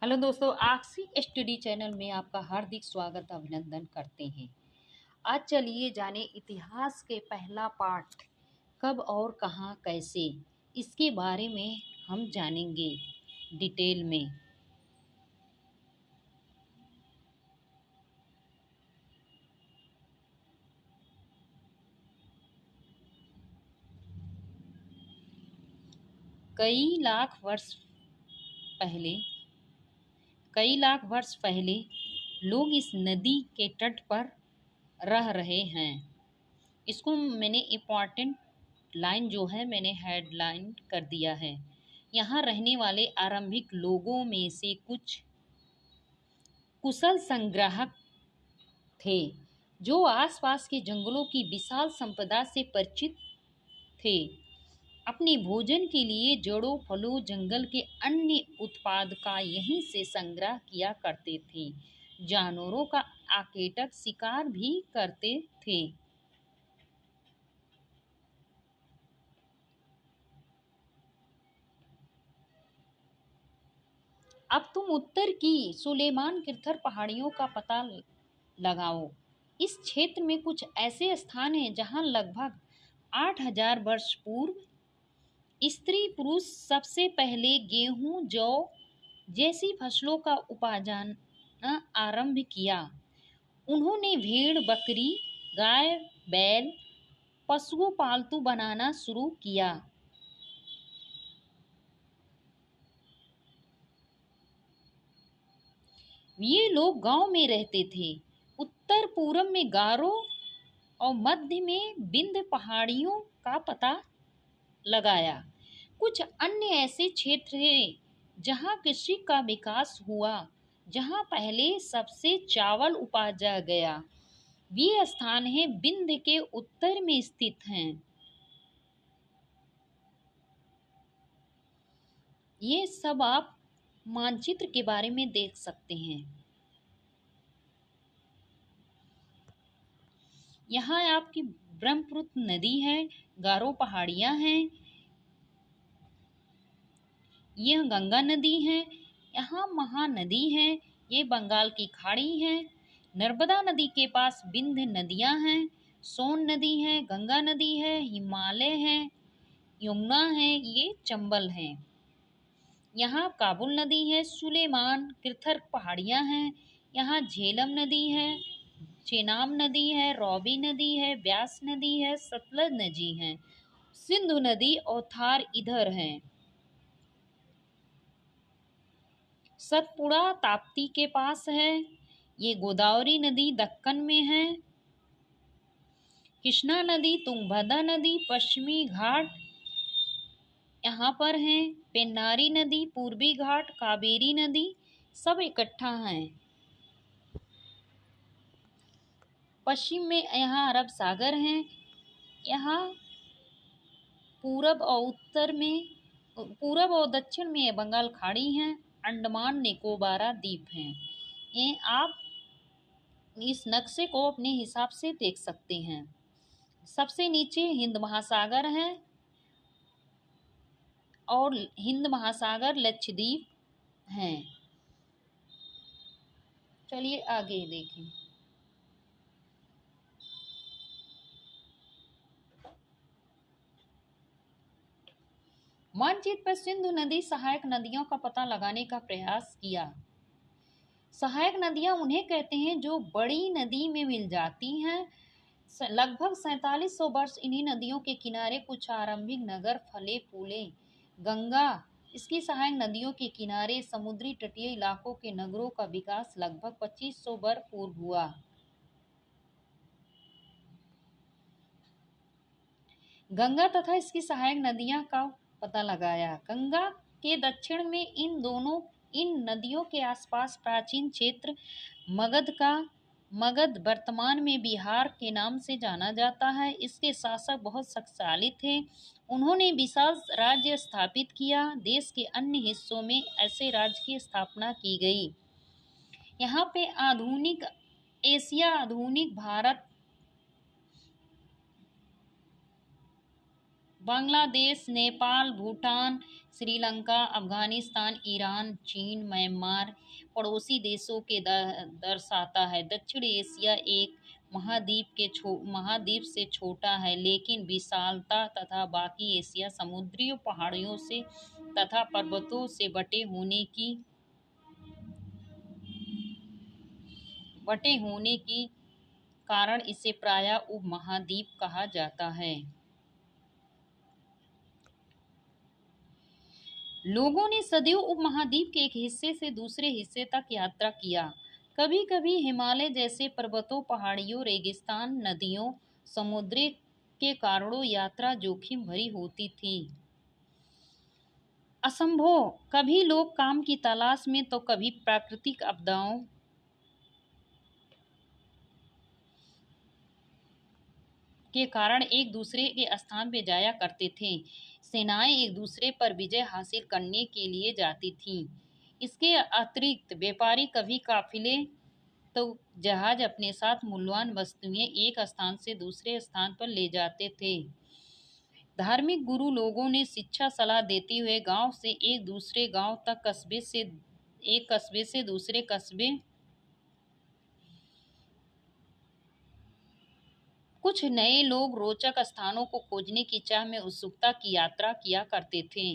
Hello दोस्तों, axis study channel में आपका हार्दिक स्वागत अभिनंदन करते हैं। आज चलिए जाने इतिहास के पहला पाठ कब और कहाँ कैसे, इसके बारे में हम जानेंगे डिटेल में। कई लाख वर्ष पहले कई लाख वर्ष पहले लोग इस नदी के तट पर रह रहे हैं। इसको मैंने इम्पॉर्टेंट लाइन जो है मैंने हेडलाइन कर दिया है। यहाँ रहने वाले आरंभिक लोगों में से कुछ कुशल संग्राहक थे जो आसपास के जंगलों की विशाल संपदा से परिचित थे। अपने भोजन के लिए जड़ों, फलों, जंगल के अन्य उत्पाद का यहीं से संग्रह किया करते थे। जानवरों का आकेटक शिकार भी करते थे। अब तुम उत्तर की सुलेमान किर्थर पहाड़ियों का पता लगाओ। इस क्षेत्र में कुछ ऐसे स्थान हैं जहां लगभग 8,000 वर्ष पूर्व स्त्री पुरुष सबसे पहले गेहूं, जौ जैसी फसलों का उपार्जन आरंभ किया। उन्होंने भेड़, बकरी, गाय, बैल, पशुओं पालतू बनाना शुरू किया। ये लोग गांव में रहते थे। उत्तर पूर्व में गारो और मध्य में विंध्य पहाड़ियों का पता लगाया। कुछ अन्य ऐसे क्षेत्र हैं जहां कृषि का विकास हुआ, जहां पहले सबसे चावल उपाजा गया। ये स्थान है विंध्य के उत्तर में स्थित हैं। ये सब आप मानचित्र के बारे में देख सकते हैं। यहाँ आपकी ब्रह्मपुत्र नदी है, गारो पहाड़ियाँ हैं, यह गंगा नदी है, यहाँ महानदी है, ये बंगाल की खाड़ी है। नर्मदा नदी के पास विंध्य नदियाँ हैं, सोन नदी है, गंगा नदी है, हिमालय है, यमुना है, ये चंबल है। यहाँ काबुल नदी है, सुलेमान किर्थर पहाड़ियाँ हैं, यहाँ झेलम नदी है, चेनाब नदी है, रौबी नदी है, ब्यास नदी है, सतलज नदी है, सिंधु नदी और थार इधर है। सतपुड़ा ताप्ती के पास है। ये गोदावरी नदी दक्कन में है। कृष्णा नदी, तुंगभद्रा नदी पश्चिमी घाट यहाँ पर है। पेन्नारी नदी, पूर्वी घाट, कावेरी नदी सब इकट्ठा हैं। पश्चिम में यहाँ अरब सागर है। यहाँ पूरब और उत्तर में, पूरब और दक्षिण में बंगाल खाड़ी है। अंडमान निकोबार द्वीप हैं। ये आप इस नक्शे को अपने हिसाब से देख सकते हैं। सबसे नीचे हिंद महासागर है और हिंद महासागर लक्षद्वीप हैं। चलिए आगे देखें। मानचित्र पर सिंधु नदी सहायक नदियों का पता लगाने का प्रयास किया। सहायक नदियां उन्हें कहते हैं जो बड़ी नदी में मिल जाती हैं। लगभग 4700 वर्ष इन्हीं नदियों के किनारे कुछ आरंभिक नगर फले फूले। गंगा इसकी सहायक नदियों के किनारे समुद्री तटीय इलाकों के नगरों का विकास लगभग 2500 वर्ष पूर्व हुआ। गंगा तथा इसकी सहायक नदियां का पता लगाया। गंगा के दक्षिण में इन नदियों के आसपास प्राचीन क्षेत्र मगध वर्तमान में बिहार के नाम से जाना जाता है। इसके शासक बहुत शक्तिशाली थे। उन्होंने विशाल राज्य स्थापित किया। देश के अन्य हिस्सों में ऐसे राज्य की स्थापना की गई। यहाँ पे आधुनिक एशिया, आधुनिक भारत बांग्लादेश, नेपाल, भूटान, श्रीलंका, अफगानिस्तान, ईरान, चीन, म्यांमार पड़ोसी देशों के दर्शाता है। दक्षिण एशिया एक महाद्वीप से छोटा है, लेकिन विशालता तथा बाकी एशिया समुद्री पहाड़ियों से तथा पर्वतों से बटे होने की कारण इसे प्रायः उपमहाद्वीप कहा जाता है। लोगों ने सदियों उपमहाद्वीप के एक हिस्से से दूसरे हिस्से तक यात्रा किया। कभी कभी हिमालय जैसे पर्वतों, पहाड़ियों, रेगिस्तान, नदियों, समुद्र के कारणों यात्रा जोखिम भरी होती थी। असंभव, कभी लोग काम की तलाश में तो कभी प्राकृतिक आपदाओं के कारण एक दूसरे के स्थान पे जाया करते थे। सेनाएं एक दूसरे पर विजय हासिल करने के लिए जाती थीं। इसके अतिरिक्त व्यापारी कभी काफिले तो जहाज अपने साथ मूल्यवान वस्तुएं एक स्थान से दूसरे स्थान पर ले जाते थे। धार्मिक गुरु लोगों ने शिक्षा सलाह देते हुए गांव से एक दूसरे गांव तक, एक कस्बे से दूसरे कस्बे कुछ नए लोग रोचक स्थानों को खोजने की चाह में उत्सुकता की यात्रा किया करते थे।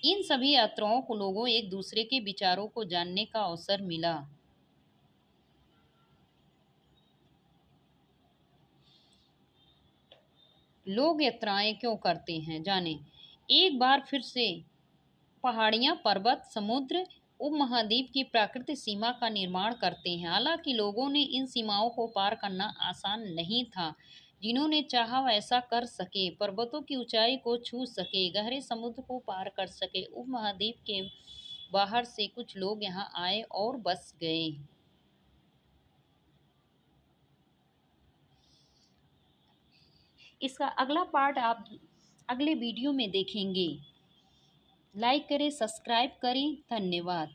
इन सभी यात्राओं को लोगों एक दूसरे के विचारों को जानने का अवसर मिला। लोग यात्राएं क्यों करते हैं, जाने। एक बार फिर से पहाड़ियां, पर्वत, समुद्र उपमहाद्वीप की प्राकृतिक सीमा का निर्माण करते हैं। हालांकि लोगों ने इन सीमाओं को पार करना आसान नहीं था। जिन्होंने चाहा वैसा कर सके, पर्वतों की ऊंचाई को छू सके, गहरे समुद्र को पार कर सके। उपमहाद्वीप के बाहर से कुछ लोग यहाँ आए और बस गए। इसका अगला पार्ट आप अगले वीडियो में देखेंगे। लाइक करें, सब्सक्राइब करें। धन्यवाद।